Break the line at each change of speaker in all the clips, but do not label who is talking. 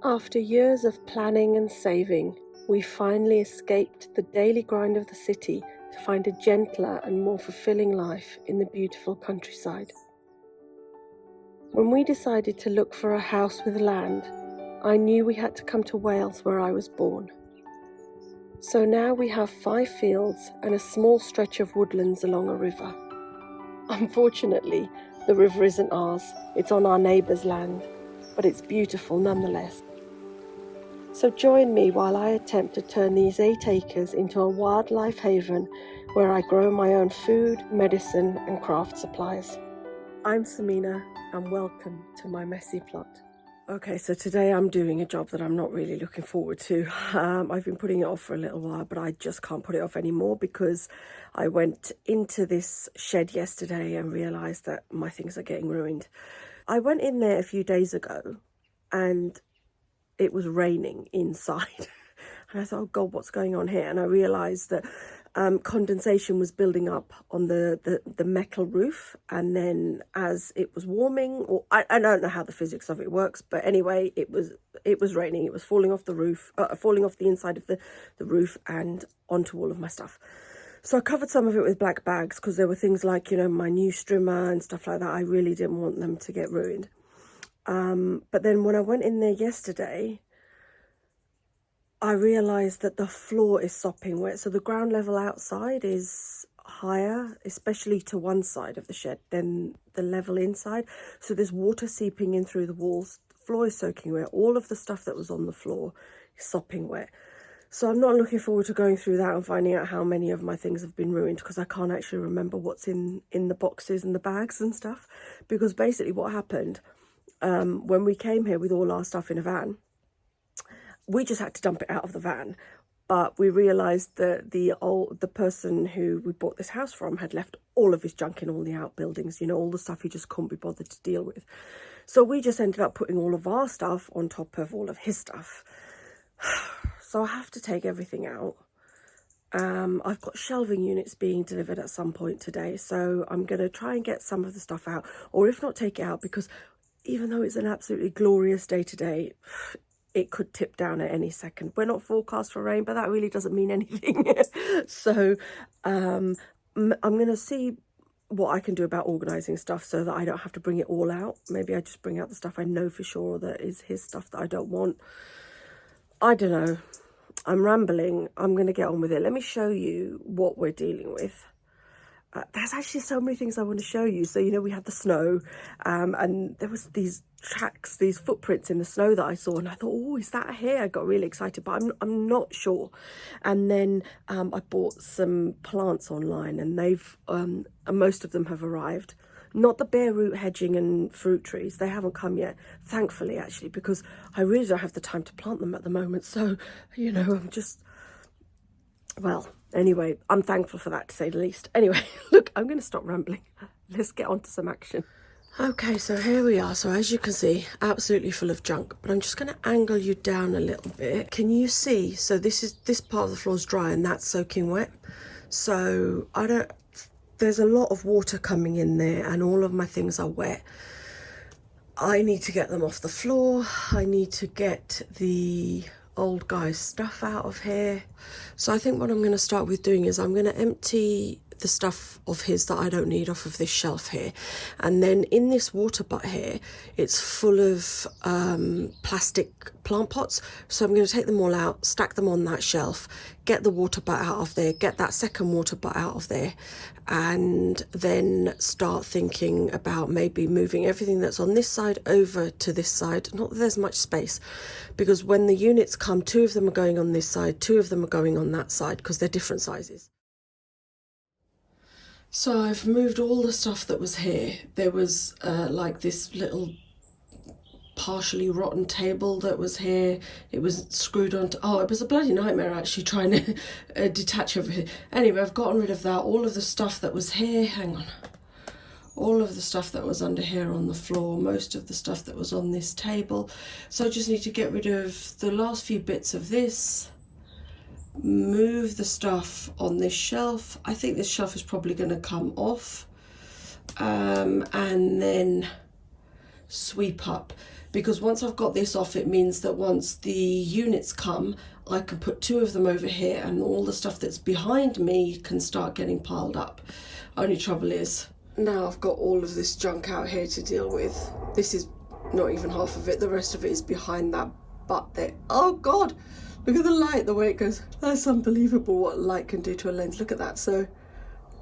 After years of planning and saving, we finally escaped the daily grind of the city to find a gentler and more fulfilling life in the beautiful countryside. When we decided to look for a house with land, I knew we had to come to Wales, where I was born. So now we have 5 fields and a small stretch of woodlands along a river. Unfortunately, the river isn't ours, it's on our neighbour's land, but it's beautiful nonetheless. So join me while I attempt to turn these 8 acres into a wildlife haven where I grow my own food, medicine and craft supplies. I'm Samina and welcome to my messy plot. Okay, so today I'm doing a job that I'm not really looking forward to. I've been putting it off for a little while, but I just can't put it off anymore because I went into this shed yesterday and realised that my things are getting ruined. I went in there a few days ago and it was raining inside. And I thought, oh God, what's going on here? And I realised that condensation was building up on the metal roof, and then as it was warming, or I don't know how the physics of it works, but anyway, it was raining. It was falling off the roof, falling off the inside of the roof and onto all of my stuff. So I covered some of it with black bags because there were things like, you know, my new strimmer and stuff like that. I really didn't want them to get ruined. But then when I went in there yesterday, I realised that the floor is sopping wet. So the ground level outside is higher, especially to one side of the shed, than the level inside. So there's water seeping in through the walls. The floor is soaking wet. All of the stuff that was on the floor is sopping wet. So I'm not looking forward to going through that and finding out how many of my things have been ruined, because I can't actually remember what's in the boxes and the bags and stuff. Because basically what happened, when we came here with all our stuff in a van, we just had to dump it out of the van, but we realised that the person who we bought this house from had left all of his junk in all the outbuildings, you know, all the stuff he just couldn't be bothered to deal with. So we just ended up putting all of our stuff on top of all of his stuff. So I have to take everything out. I've got shelving units being delivered at some point today, so I'm going to try and get some of the stuff out, or if not, take it out, because even though it's an absolutely glorious day today, it could tip down at any second. We're not forecast for rain, but that really doesn't mean anything. So I'm going to see what I can do about organising stuff so that I don't have to bring it all out. Maybe I just bring out the stuff I know for sure that is his stuff that I don't want. I don't know. I'm rambling. I'm going to get on with it. Let me show you what we're dealing with. There's actually so many things I want to show you. So, you know, we had the snow and there was these tracks, these footprints in the snow that I saw, and I thought, oh, is that here? I got really excited, but I'm not sure. And then I bought some plants online, and they've most of them have arrived. Not the bare root hedging and fruit trees. They haven't come yet, thankfully, actually, because I really don't have the time to plant them at the moment. So, you know, I'm just, well, anyway, I'm thankful for that, to say the least. Anyway, look, I'm going to stop rambling. Let's get on to some action. Okay, so here we are. So as you can see, absolutely full of junk, but I'm just going to angle you down a little bit. Can you see? So this part of the floor is dry and that's soaking wet. So there's a lot of water coming in there and all of my things are wet. I need to get them off the floor. I need to get the old guy's stuff out of here. So I think what I'm going to start with doing is I'm going to empty the stuff of his that I don't need off of this shelf here, and then in this water butt here, it's full of plastic plant pots. So I'm going to take them all out, stack them on that shelf, get the water butt out of there, get that second water butt out of there, and then start thinking about maybe moving everything that's on this side over to this side. Not that there's much space, because when the units come, 2 of them are going on this side, 2 of them are going on that side, because they're different sizes. So I've moved all the stuff that was here. There was like this little partially rotten table that was here. It was screwed onto, oh, it was a bloody nightmare actually trying to detach everything. Anyway, I've gotten rid of that. All of the stuff that was here, hang on. All of the stuff that was under here on the floor, most of the stuff that was on this table. So I just need to get rid of the last few bits of this, move the stuff on this shelf. I think this shelf is probably going to come off, and then sweep up, because once I've got this off, it means that once the units come, I can put 2 of them over here and all the stuff that's behind me can start getting piled up. Only trouble is, now I've got all of this junk out here to deal with. This is not even half of it. The rest of it is behind that butt there. Oh God, look at the light, the way it goes. That's unbelievable what light can do to a lens. Look at that. So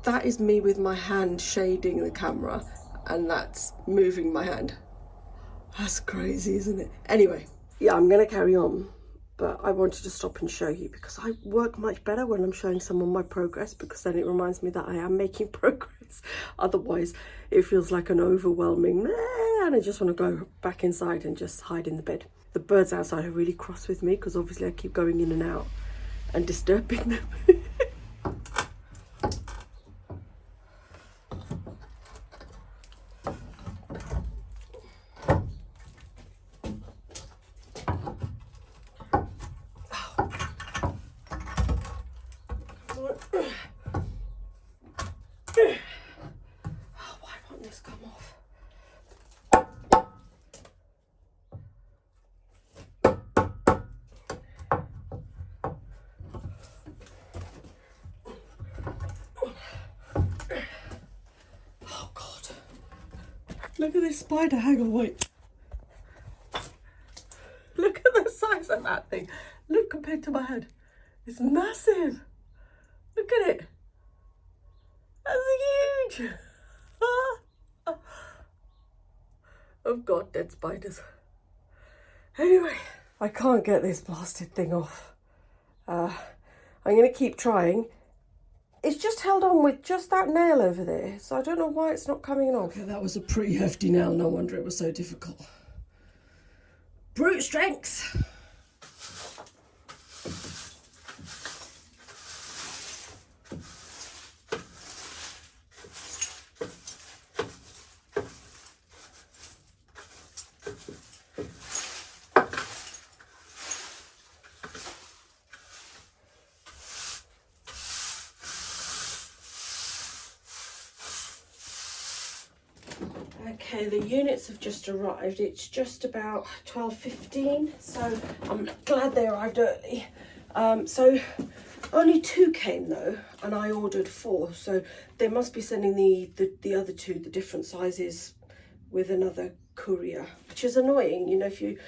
that is me with my hand shading the camera, and that's moving my hand. That's crazy, isn't it? Anyway, yeah, I'm gonna carry on, but I wanted to stop and show you because I work much better when I'm showing someone my progress, because then it reminds me that I am making progress. Otherwise, it feels like an overwhelming, and I just want to go back inside and just hide in the bed. The birds outside are really cross with me because obviously I keep going in and out and disturbing them. Why won't this come off? Oh God. Look at this spider, hang on, wait. Look at the size of that thing. Look, compared to my head. It's massive. Look at it. That's huge. Oh God, dead spiders. Anyway, I can't get this blasted thing off. I'm going to keep trying. It's just held on with just that nail over there, so I don't know why it's not coming off. Okay, that was a pretty hefty nail. No wonder it was so difficult. Brute strength. Okay, the units have just arrived. It's just about 12:15, so I'm glad they arrived early. So only 2 came though, and I ordered 4, so they must be sending the other 2, the different sizes, with another courier, which is annoying. You know, if you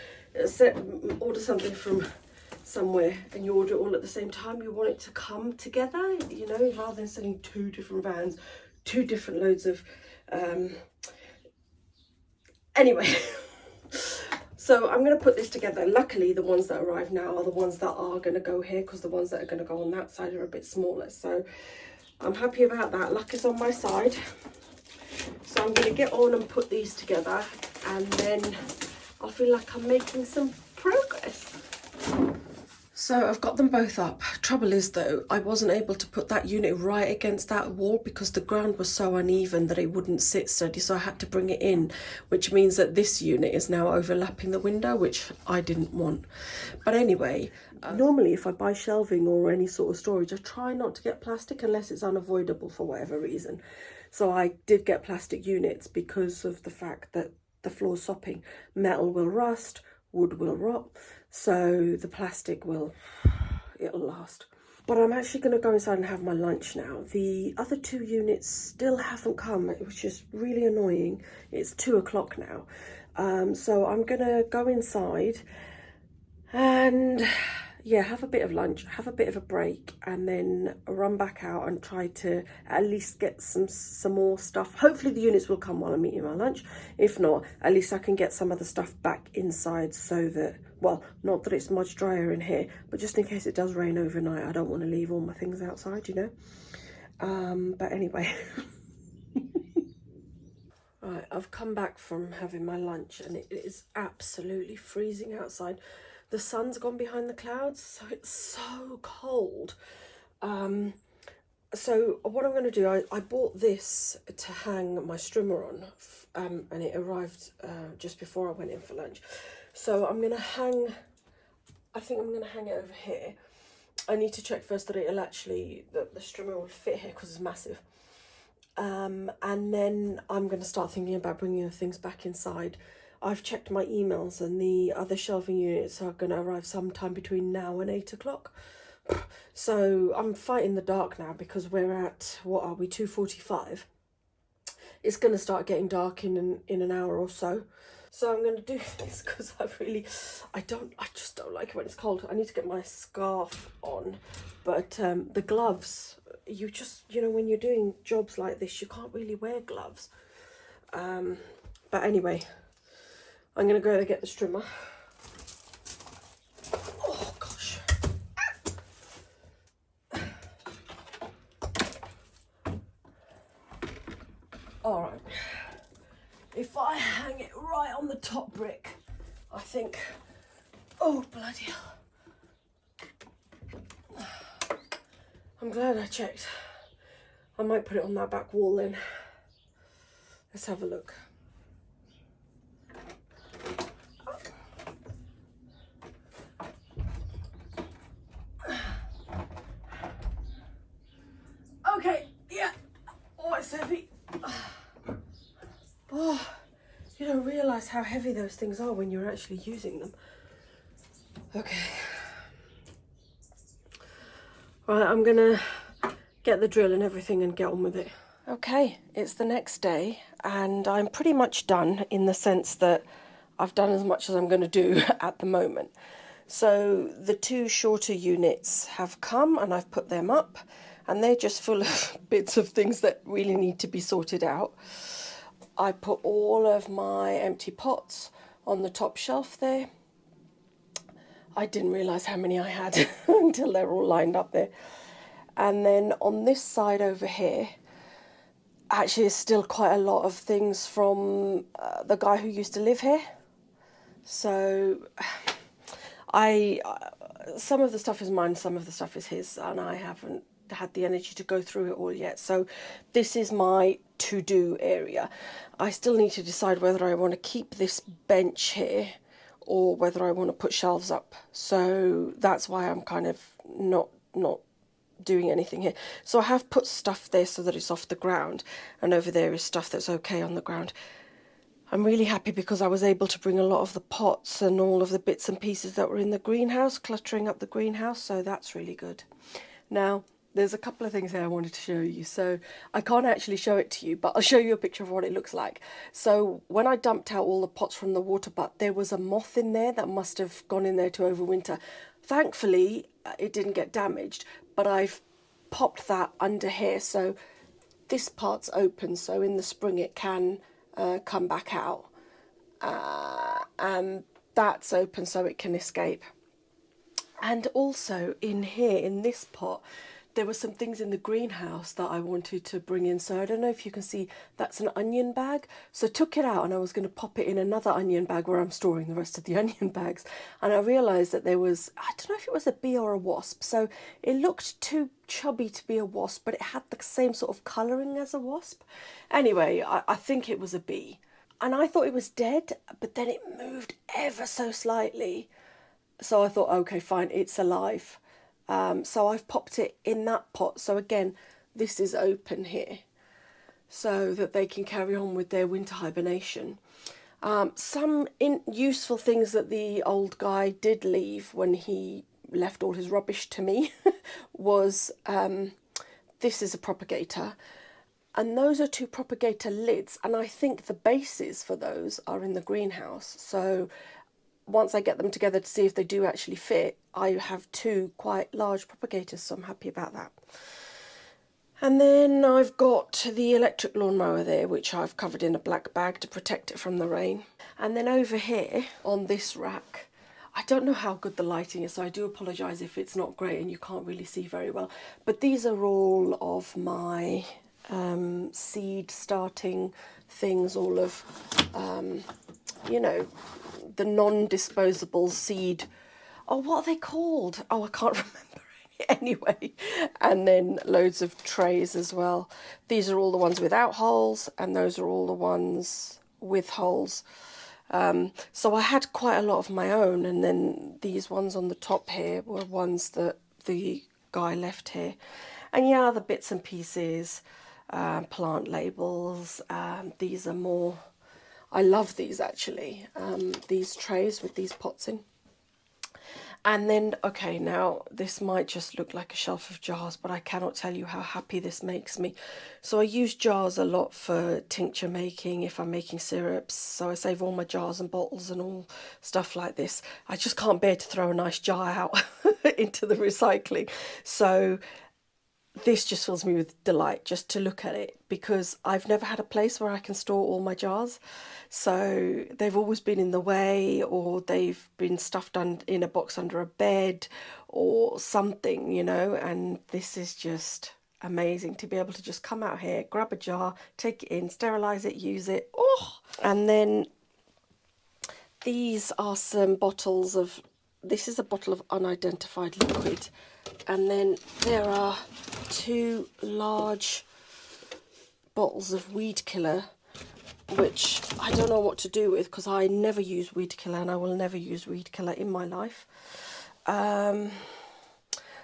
order something from somewhere and you order it all at the same time, you want it to come together, you know, rather than sending 2 different vans, 2 different loads of anyway. So I'm going to put this together. Luckily the ones that arrive now are the ones that are going to go here, because the ones that are going to go on that side are a bit smaller, so I'm happy about that. Luck is on my side. So I'm going to get on and put these together, and then I'll feel like I'm making some progress. So I've got them both up. Trouble is though, I wasn't able to put that unit right against that wall because the ground was so uneven that it wouldn't sit steady, so I had to bring it in, which means that this unit is now overlapping the window, which I didn't want. But anyway, normally if I buy shelving or any sort of storage, I try not to get plastic unless it's unavoidable for whatever reason. So I did get plastic units because of the fact that the floor's sopping. Metal will rust, wood will rot, so the plastic it'll last. But I'm actually going to go inside and have my lunch now. The other 2 units still haven't come, which is really annoying. It's 2 o'clock now. So I'm going to go inside and yeah, have a bit of lunch, have a bit of a break, and then run back out and try to at least get some more stuff. Hopefully the units will come while I'm eating my lunch. If not, at least I can get some of the stuff back inside, so that, well, not that it's much drier in here, but just in case it does rain overnight, I don't want to leave all my things outside, you know. But anyway. Right, I've come back from having my lunch and it is absolutely freezing outside. The sun's gone behind the clouds, so it's so cold. So what I'm going to do, I bought this to hang my strimmer on, and it arrived just before I went in for lunch. So I'm going to hang, I think I'm going to hang it over here. I need to check first that it'll actually, the strimmer will fit here because it's massive. And then I'm going to start thinking about bringing the things back inside. I've checked my emails and the other shelving units are going to arrive sometime between now and 8 o'clock. So I'm fighting the dark now because we're at, what are we, 2:45. It's going to start getting dark in an hour or so. So I'm going to do this because I just don't like it when it's cold. I need to get my scarf on. But the gloves, you know, when you're doing jobs like this, you can't really wear gloves. But anyway, I'm going to go get the strimmer. Oh, gosh. All right. If I hang it right on the top brick, I think, oh, bloody hell. I'm glad I checked. I might put it on that back wall then. Let's have a look. Okay, yeah. Oh, it's heavy. Oh, you don't realise how heavy those things are when you're actually using them. Okay. Right, I'm gonna get the drill and everything and get on with it. Okay, it's the next day and I'm pretty much done in the sense that I've done as much as I'm going to do at the moment. So the two shorter units have come and I've put them up and they're just full of bits of things that really need to be sorted out. I put all of my empty pots on the top shelf there. I didn't realise how many I had until they're all lined up there. And then on this side over here, actually there's still quite a lot of things from the guy who used to live here. So some of the stuff is mine, some of the stuff is his, and I haven't had the energy to go through it all yet. So this is my to-do area. I still need to decide whether I want to keep this bench here or whether I want to put shelves up. So that's why I'm kind of not doing anything here. So I have put stuff there so that it's off the ground, and over there is stuff that's okay on the ground. I'm really happy because I was able to bring a lot of the pots and all of the bits and pieces that were in the greenhouse, cluttering up the greenhouse, so that's really good. Now, there's a couple of things here I wanted to show you. So I can't actually show it to you, but I'll show you a picture of what it looks like. So when I dumped out all the pots from the water butt, there was a moth in there that must have gone in there to overwinter. Thankfully, it didn't get damaged, but I've popped that under here. So this part's open, so in the spring it can come back out. And that's open so it can escape. And also in here, in this pot, there were some things in the greenhouse that I wanted to bring in. So I don't know if you can see, that's an onion bag. So I took it out and I was going to pop it in another onion bag where I'm storing the rest of the onion bags. And I realised that there was, I don't know if it was a bee or a wasp. So it looked too chubby to be a wasp, but it had the same sort of colouring as a wasp. Anyway, I think it was a bee. And I thought it was dead, but then it moved ever so slightly. So I thought, okay, fine, it's alive. So I've popped it in that pot. So again, this is open here so that they can carry on with their winter hibernation. Some useful things that the old guy did leave when he left all his rubbish to me was this is a propagator. And those are two propagator lids. And I think the bases for those are in the greenhouse. So once I get them together to see if they do actually fit, I have two quite large propagators, so I'm happy about that. And then I've got the electric lawnmower there, which I've covered in a black bag to protect it from the rain. And then over here on this rack, I don't know how good the lighting is, so I do apologise if it's not great and you can't really see very well. But these are all of my seed starting things, all of, you know, the non-disposable seed. Oh, what are they called? Oh, I can't remember. Anyway, and then loads of trays as well. These are all the ones without holes, and those are all the ones with holes. So I had quite a lot of my own, and then these ones on the top here were ones that the guy left here. And yeah, the bits and pieces, plant labels. These are more, I love these actually, these trays with these pots in. And then, okay, now this might just look like a shelf of jars, but I cannot tell you how happy this makes me. So I use jars a lot for tincture making, if I'm making syrups. So I save all my jars and bottles and all stuff like this. I just can't bear to throw a nice jar out into the recycling. So this just fills me with delight just to look at it, because I've never had a place where I can store all my jars. So they've always been in the way, or they've been stuffed in a box under a bed or something, you know, and this is just amazing to be able to just come out here, grab a jar, take it in, sterilize it, use it. Oh, and then these are some bottles of, this is a bottle of unidentified liquid, and then there are 2 large bottles of weed killer, which I don't know what to do with, because I never use weed killer and I will never use weed killer in my life.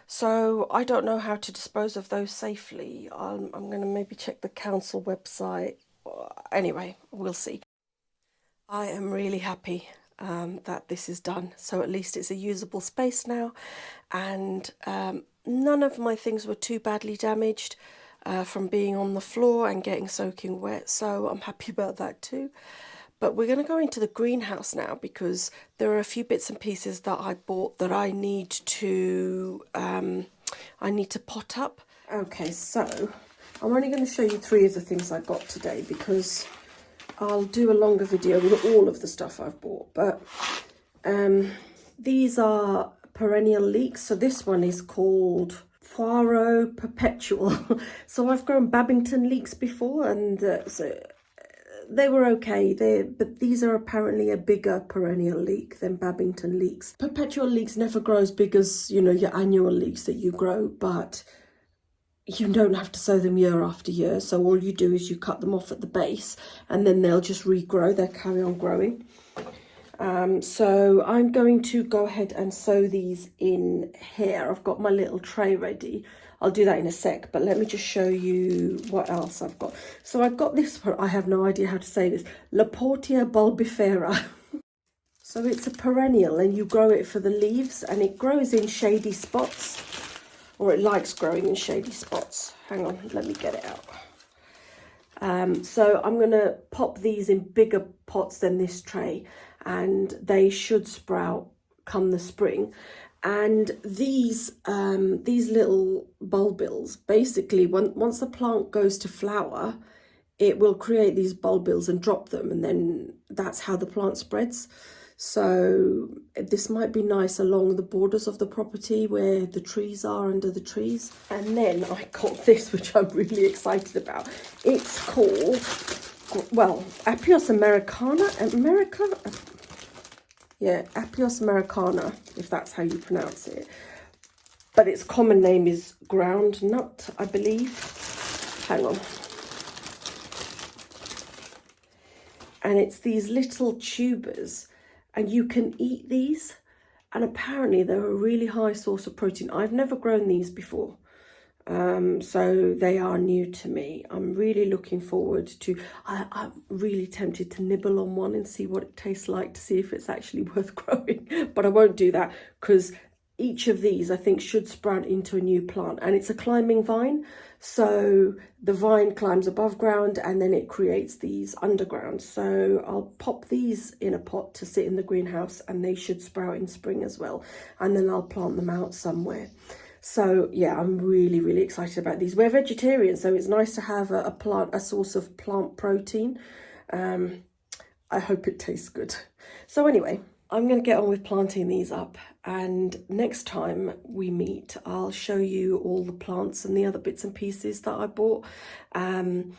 So I don't know how to dispose of those safely. I'm going to maybe check the council website. Anyway, we'll see. I am really happy that this is done. So at least it's a usable space now, and none of my things were too badly damaged from being on the floor and getting soaking wet. So I'm happy about that too. But we're going to go into the greenhouse now, because there are a few bits and pieces that I bought that I need to pot up. Okay, so I'm only going to show you 3 of the things I got today, because I'll do a longer video with all of the stuff I've bought. But these are perennial leeks. So this one is called Poirot Perpetual. So I've grown Babington leeks before, and so they were okay. But these are apparently a bigger perennial leek than Babington leeks. Perpetual leeks never grow as big as, you know, your annual leeks that you grow, but you don't have to sow them year after year. So all you do is you cut them off at the base, and then they'll just regrow. They'll carry on growing. So I'm going to go ahead and sow these in here. I've got my little tray ready. I'll do that in a sec, but let me just show you what else I've got. So I've got this one, I have no idea how to say this, Laportia bulbifera. So it's a perennial, and you grow it for the leaves, and it grows in shady spots, or it likes growing in shady spots. Hang on, let me get it out. So I'm going to pop these in bigger pots than this tray, and they should sprout come the spring. And these little bulbils, basically, once the plant goes to flower, it will create these bulbils and drop them, and then that's how the plant spreads. So this might be nice along the borders of the property where the trees are, under the trees. And then I got this, which I'm really excited about. It's called, well, Apios americana, yeah, Apios americana, if that's how you pronounce it. But its common name is ground nut, I believe. Hang on. And it's these little tubers, and you can eat these. And apparently they're a really high source of protein. I've never grown these before. So they are new to me. I'm really looking forward to, I'm really tempted to nibble on one and see what it tastes like, to see if it's actually worth growing. But I won't do that, because each of these I think should sprout into a new plant, and it's a climbing vine. So the vine climbs above ground and then it creates these underground. So I'll pop these in a pot to sit in the greenhouse, and they should sprout in spring as well. And then I'll plant them out somewhere. So yeah, I'm really, really excited about these. We're vegetarian, so it's nice to have a source of plant protein. I hope it tastes good. So anyway, I'm going to get on with planting these up, and next time we meet, I'll show you all the plants and the other bits and pieces that I bought. And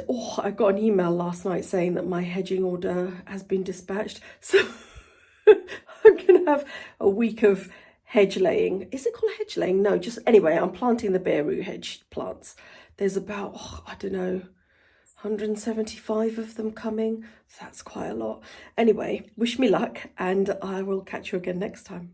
oh, I got an email last night saying that my hedging order has been dispatched. So I'm going to have a week of hedge laying. Is it called hedge laying? No, just anyway, I'm planting the bare root hedge plants. There's about, I don't know, 175 of them coming. So that's quite a lot. Anyway, wish me luck, and I will catch you again next time.